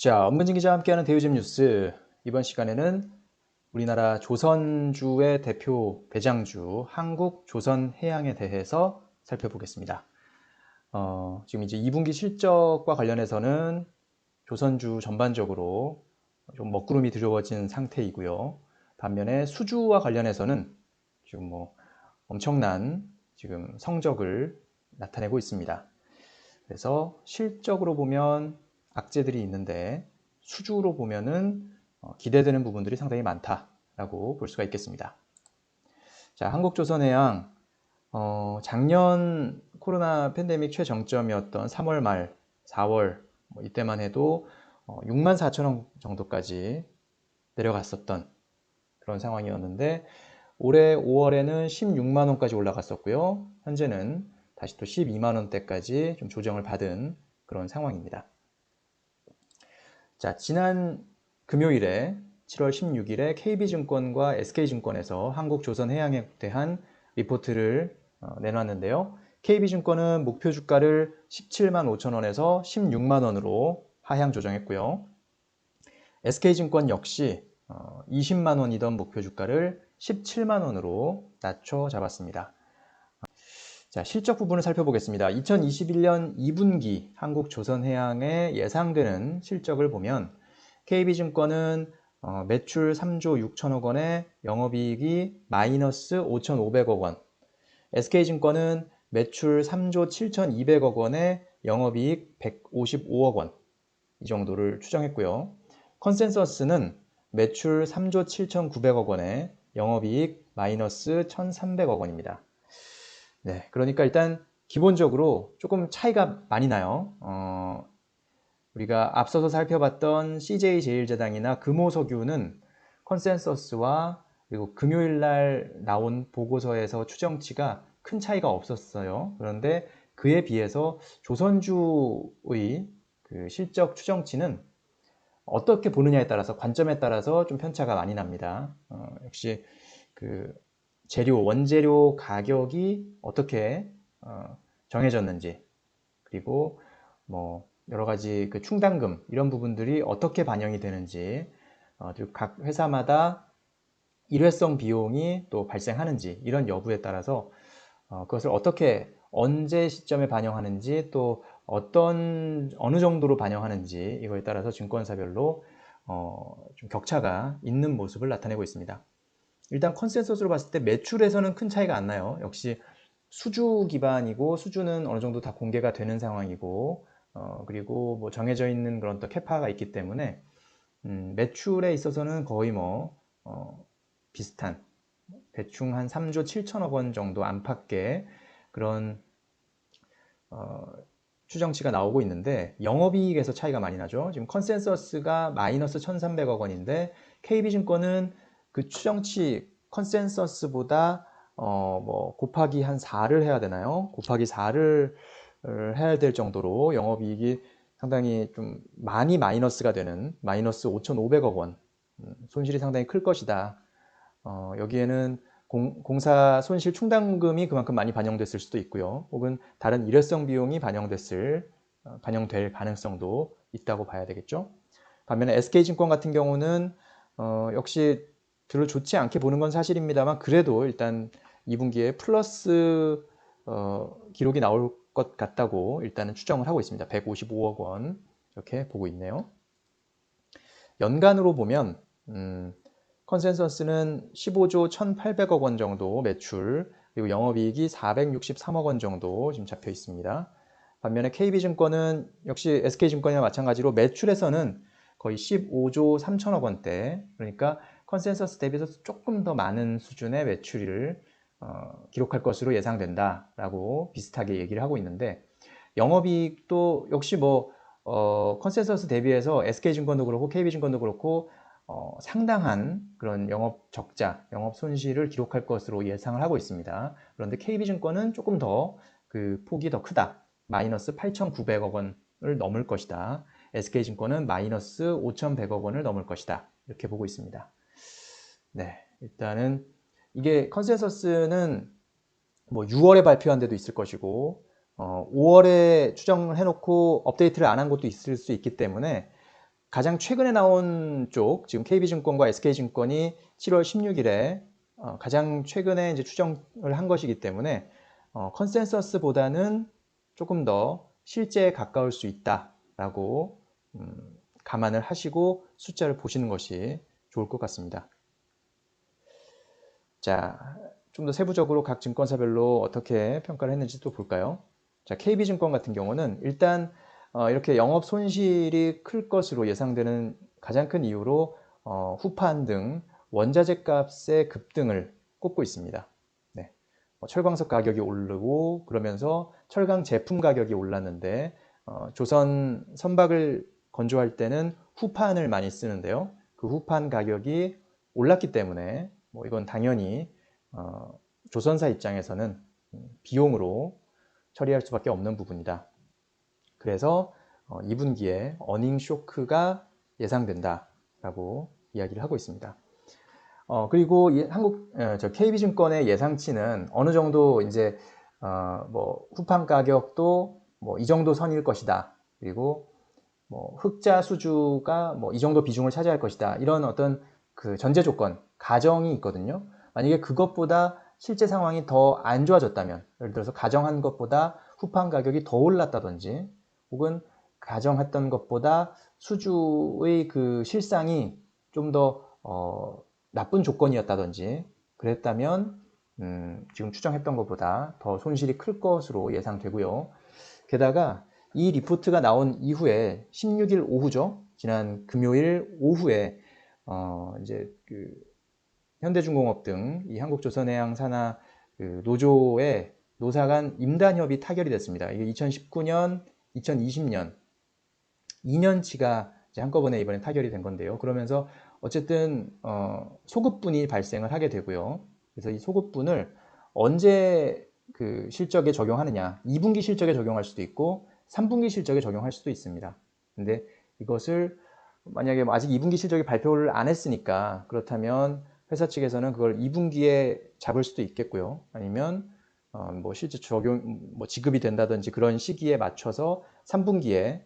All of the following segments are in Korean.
자, 엄근진 기자와 함께하는 대유집 뉴스. 이번 시간에는 우리나라 조선주의 대표 대장주 한국조선해양에 대해서 살펴보겠습니다. 지금 이제 2분기 실적과 관련해서는 조선주 전반적으로 좀 먹구름이 드리워진 상태이고요. 반면에 수주와 관련해서는 지금 뭐 엄청난 지금 성적을 나타내고 있습니다. 그래서 실적으로 보면 악재들이 있는데 수주로 보면은 기대되는 부분들이 상당히 많다라고 볼 수가 있겠습니다. 자, 한국조선해양 작년 코로나 팬데믹 최정점이었던 3월 말, 4월 이때만 해도 6만 4천 원 정도까지 내려갔었던 그런 상황이었는데 올해 5월에는 16만 원까지 올라갔었고요. 현재는 다시 또 12만 원대까지 좀 조정을 받은 그런 상황입니다. 자, 지난 금요일에 7월 16일에 KB증권과 SK증권에서 한국조선해양에 대한 리포트를 내놨는데요. KB증권은 목표 주가를 17만 5천 원에서 16만 원으로 하향 조정했고요. SK증권 역시 20만 원이던 목표 주가를 17만 원으로 낮춰 잡았습니다. 자, 실적 부분을 살펴보겠습니다. 2021년 2분기 한국조선해양의 예상되는 실적을 보면 KB증권은 매출 3조 6천억 원에 영업이익이 마이너스 5,500억 원, SK증권은 매출 3조 7,200억 원에 영업이익 155억 원, 이 정도를 추정했고요. 컨센서스는 매출 3조 7,900억 원에 영업이익 마이너스 1,300억 원입니다. 네, 그러니까 일단 기본적으로 조금 차이가 많이 나요. 우리가 앞서서 살펴봤던 CJ제일제당이나 금호석유는 컨센서스와 그리고 금요일 날 나온 보고서에서 추정치가 큰 차이가 없었어요. 그런데 그에 비해서 조선주의 그 실적 추정치는 어떻게 보느냐에 따라서 관점에 따라서 좀 편차가 많이 납니다. 역시 그 원재료 가격이 어떻게 정해졌는지, 그리고 뭐 여러 가지 그 충당금 이런 부분들이 어떻게 반영이 되는지, 그리고 각 회사마다 일회성 비용이 또 발생하는지 이런 여부에 따라서 그것을 어떻게 언제 시점에 반영하는지, 또 어느 정도로 반영하는지, 이거에 따라서 증권사별로 좀 격차가 있는 모습을 나타내고 있습니다. 일단 컨센서스로 봤을 때 매출에서는 큰 차이가 안 나요. 역시 수주 기반이고, 수주는 어느 정도 다 공개가 되는 상황이고, 그리고 뭐 정해져 있는 그런 또 캐파가 있기 때문에 매출에 있어서는 거의 비슷한, 대충 한 3조 7천억 원 정도 안팎의 그런 추정치가 나오고 있는데, 영업이익에서 차이가 많이 나죠. 지금 컨센서스가 마이너스 1,300억 원인데 KB증권은 그 추정치 컨센서스보다 곱하기 한 4를 해야 되나요? 곱하기 4를 해야 될 정도로 영업이익이 상당히 좀 많이 마이너스가 되는 마이너스 5,500억 원, 손실이 상당히 클 것이다. 여기에는 공사 손실 충당금이 그만큼 많이 반영됐을 수도 있고요. 혹은 다른 일회성 비용이 반영될 가능성도 있다고 봐야 되겠죠. 반면에 SK증권 같은 경우는 역시 별로 좋지 않게 보는 건 사실입니다만, 그래도 일단 2분기에 플러스 기록이 나올 것 같다고 일단은 추정을 하고 있습니다. 155억 원 이렇게 보고 있네요. 연간으로 보면 컨센서스는 15조 1,800억 원 정도 매출, 그리고 영업이익이 463억 원 정도 지금 잡혀 있습니다. 반면에 KB증권은 역시 SK증권이와 마찬가지로 매출에서는 거의 15조 3천억 원대, 그러니까 컨센서스 대비해서 조금 더 많은 수준의 매출을 기록할 것으로 예상된다라고 비슷하게 얘기를 하고 있는데, 영업이익도 역시 컨센서스 대비해서 SK증권도 그렇고 KB증권도 그렇고 상당한 그런 영업 적자, 영업 손실을 기록할 것으로 예상을 하고 있습니다. 그런데 KB증권은 조금 더 그 폭이 더 크다. 마이너스 8,900억 원을 넘을 것이다. SK증권은 마이너스 5,100억 원을 넘을 것이다. 이렇게 보고 있습니다. 네, 일단은 이게 컨센서스는 뭐 6월에 발표한 데도 있을 것이고 5월에 추정을 해놓고 업데이트를 안 한 것도 있을 수 있기 때문에 가장 최근에 나온 쪽, 지금 KB증권과 SK증권이 7월 16일에 가장 최근에 이제 추정을 한 것이기 때문에 컨센서스보다는 조금 더 실제에 가까울 수 있다라고 감안을 하시고 숫자를 보시는 것이 좋을 것 같습니다. 자, 좀 더 세부적으로 각 증권사별로 어떻게 평가를 했는지 또 볼까요? 자, KB증권 같은 경우는 일단 이렇게 영업 손실이 클 것으로 예상되는 가장 큰 이유로 후판 등 원자재 값의 급등을 꼽고 있습니다. 네. 철광석 가격이 오르고 그러면서 철강 제품 가격이 올랐는데 조선 선박을 건조할 때는 후판을 많이 쓰는데요. 그 후판 가격이 올랐기 때문에 뭐 이건 당연히 조선사 입장에서는 비용으로 처리할 수밖에 없는 부분이다. 그래서 2분기에 어닝 쇼크가 예상된다라고 이야기를 하고 있습니다. 그리고 KB증권의 예상치는 어느 정도 이제 뭐 후판 가격도 뭐 이 정도 선일 것이다. 그리고 뭐 흑자 수주가 뭐 이 정도 비중을 차지할 것이다. 이런 어떤 그 전제 조건, 가정이 있거든요. 만약에 그것보다 실제 상황이 더 안 좋아졌다면, 예를 들어서 가정한 것보다 후판 가격이 더 올랐다든지, 혹은 가정했던 것보다 수주의 그 실상이 좀 더 나쁜 조건이었다든지 그랬다면 지금 추정했던 것보다 더 손실이 클 것으로 예상되고요. 게다가 이 리포트가 나온 이후에 16일 오후죠. 지난 금요일 오후에 이제 그 현대중공업 등 이 한국조선해양 산하 그 노조의 노사 간 임단협이 타결이 됐습니다. 이게 2019년, 2020년 2년치가 이제 한꺼번에 이번에 타결이 된 건데요. 그러면서 어쨌든 소급분이 발생을 하게 되고요. 그래서 이 소급분을 언제 그 실적에 적용하느냐, 2분기 실적에 적용할 수도 있고 3분기 실적에 적용할 수도 있습니다. 근데 이것을 만약에 아직 2분기 실적이 발표를 안 했으니까 그렇다면 회사 측에서는 그걸 2분기에 잡을 수도 있겠고요. 아니면 뭐 실제 적용, 뭐 지급이 된다든지 그런 시기에 맞춰서 3분기에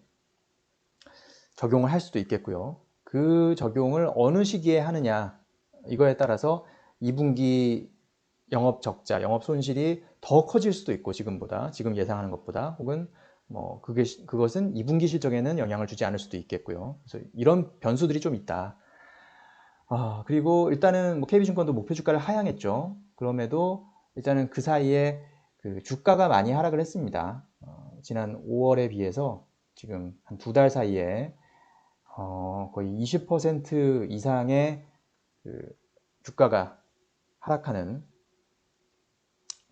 적용을 할 수도 있겠고요. 그 적용을 어느 시기에 하느냐, 이거에 따라서 2분기 영업 적자, 영업 손실이 더 커질 수도 있고 지금보다, 지금 예상하는 것보다, 혹은 뭐 그것은 2분기 실적에는 영향을 주지 않을 수도 있겠고요. 그래서 이런 변수들이 좀 있다. 그리고 일단은 뭐 KB증권도 목표 주가를 하향했죠. 그럼에도 일단은 그 사이에 그 주가가 많이 하락을 했습니다. 지난 5월에 비해서 지금 한 2달 사이에 거의 20% 이상의 그 주가가 하락하는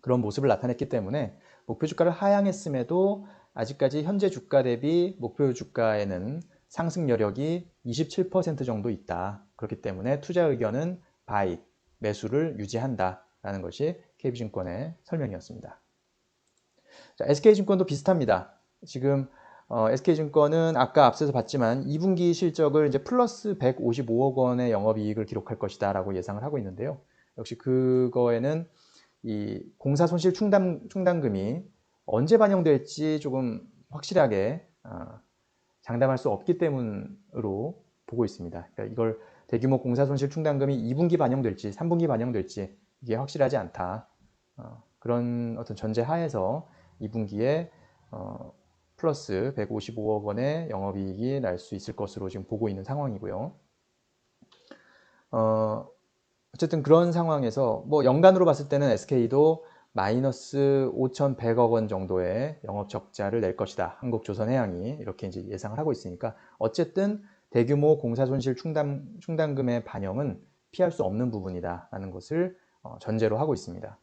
그런 모습을 나타냈기 때문에 목표 주가를 하향했음에도 아직까지 현재 주가 대비 목표 주가에는 상승 여력이 27% 정도 있다. 그렇기 때문에 투자 의견은 바이, 매수를 유지한다라는 것이 KB증권의 설명이었습니다. 자, SK증권도 비슷합니다. 지금 SK증권은 아까 앞서서 봤지만 2분기 실적을 이제 플러스 155억 원의 영업이익을 기록할 것이다 라고 예상을 하고 있는데요. 역시 그거에는 이 공사 손실 충당금이 언제 반영될지 조금 확실하게 장담할 수 없기 때문으로 보고 있습니다. 그러니까 이걸 대규모 공사 손실 충당금이 2분기 반영될지 3분기 반영될지 이게 확실하지 않다. 그런 어떤 전제 하에서 2분기에 플러스 155억 원의 영업이익이 날 수 있을 것으로 지금 보고 있는 상황이고요. 어쨌든 그런 상황에서 뭐 연간으로 봤을 때는 SK도 마이너스 5,100억 원 정도의 영업 적자를 낼 것이다. 한국조선해양이 이렇게 이제 예상을 하고 있으니까 어쨌든 대규모 공사 손실 충당금의 반영은 피할 수 없는 부분이다라는 것을 전제로 하고 있습니다.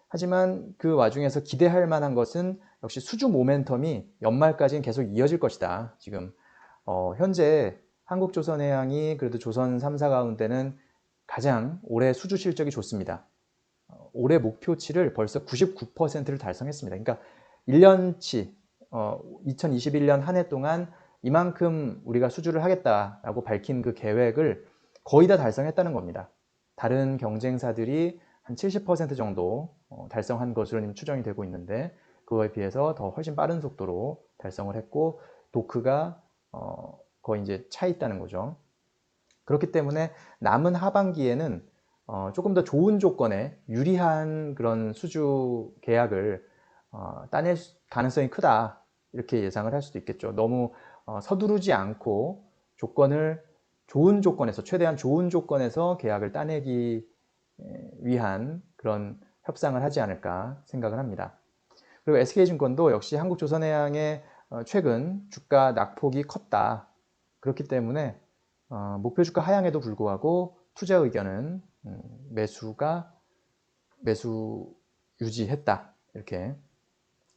하지만 그 와중에서 기대할 만한 것은 역시 수주 모멘텀이 연말까지는 계속 이어질 것이다. 지금 현재 한국조선해양이 그래도 조선 3사 가운데는 가장 올해 수주 실적이 좋습니다. 올해 목표치를 벌써 99%를 달성했습니다. 그러니까 1년치 2021년 한 해 동안 이만큼 우리가 수주를 하겠다라고 밝힌 그 계획을 거의 다 달성했다는 겁니다. 다른 경쟁사들이 한 70% 정도 달성한 것으로 추정이 되고 있는데 그거에 비해서 더 훨씬 빠른 속도로 달성을 했고 도크가 거의 이제 차 있다는 거죠. 그렇기 때문에 남은 하반기에는 조금 더 좋은 조건에 유리한 그런 수주 계약을 따낼 가능성이 크다, 이렇게 예상을 할 수도 있겠죠. 너무 서두르지 않고 좋은 조건에서, 최대한 좋은 조건에서 계약을 따내기 위한 그런 협상을 하지 않을까 생각을 합니다. 그리고 SK증권도 역시 한국조선해양의 최근 주가 낙폭이 컸다. 그렇기 때문에 목표 주가 하향에도 불구하고 투자 의견은 매수 유지했다, 이렇게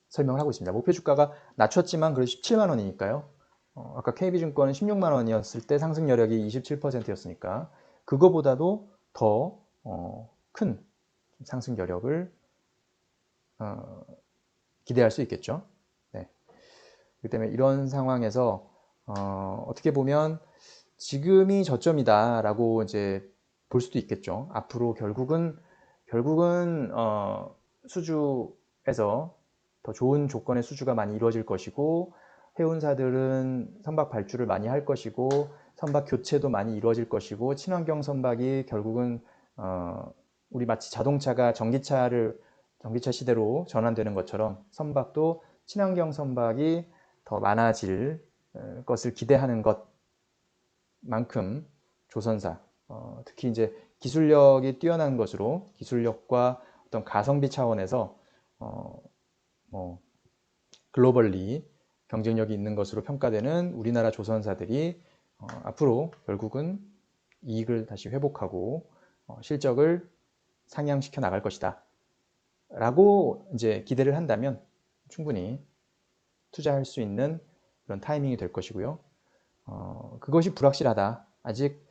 설명을 하고 있습니다. 목표 주가가 낮췄지만 그래도 17만 원이니까요. 아까 KB증권은 16만 원이었을 때 상승 여력이 27%였으니까 그거보다도 더 큰 상승 여력을 기대할 수 있겠죠. 네. 그렇기 때문에 이런 상황에서 어떻게 보면 지금이 저점이다라고 이제 볼 수도 있겠죠. 앞으로 결국은 수주에서 더 좋은 조건의 수주가 많이 이루어질 것이고, 해운사들은 선박 발주를 많이 할 것이고, 선박 교체도 많이 이루어질 것이고, 친환경 선박이 결국은 우리 마치 자동차가 전기차 시대로 전환되는 것처럼 선박도 친환경 선박이 더 많아질 것을 기대하는 것만큼 조선사, 특히 이제 기술력이 뛰어난 것으로, 기술력과 어떤 가성비 차원에서 글로벌리 경쟁력이 있는 것으로 평가되는 우리나라 조선사들이 앞으로 결국은 이익을 다시 회복하고 실적을 상향시켜 나갈 것이다 라고 이제 기대를 한다면 충분히 투자할 수 있는 그런 타이밍이 될 것이고요. 그것이 불확실하다, 아직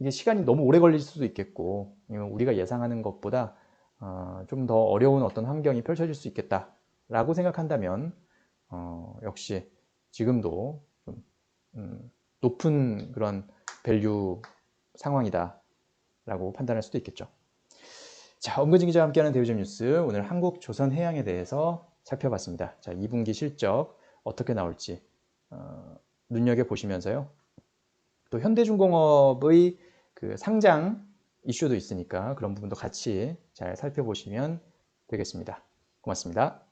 이게 시간이 너무 오래 걸릴 수도 있겠고, 아니면 우리가 예상하는 것보다 좀 더 어려운 어떤 환경이 펼쳐질 수 있겠다 라고 생각한다면 역시 지금도 좀 높은 그런 밸류 상황이다 라고 판단할 수도 있겠죠. 자, 엄근진 기자와 함께하는 대우점 뉴스, 오늘 한국조선해양에 대해서 살펴봤습니다. 자, 2분기 실적 어떻게 나올지 눈여겨보시면서요, 또 현대중공업의 그 상장 이슈도 있으니까 그런 부분도 같이 잘 살펴보시면 되겠습니다. 고맙습니다.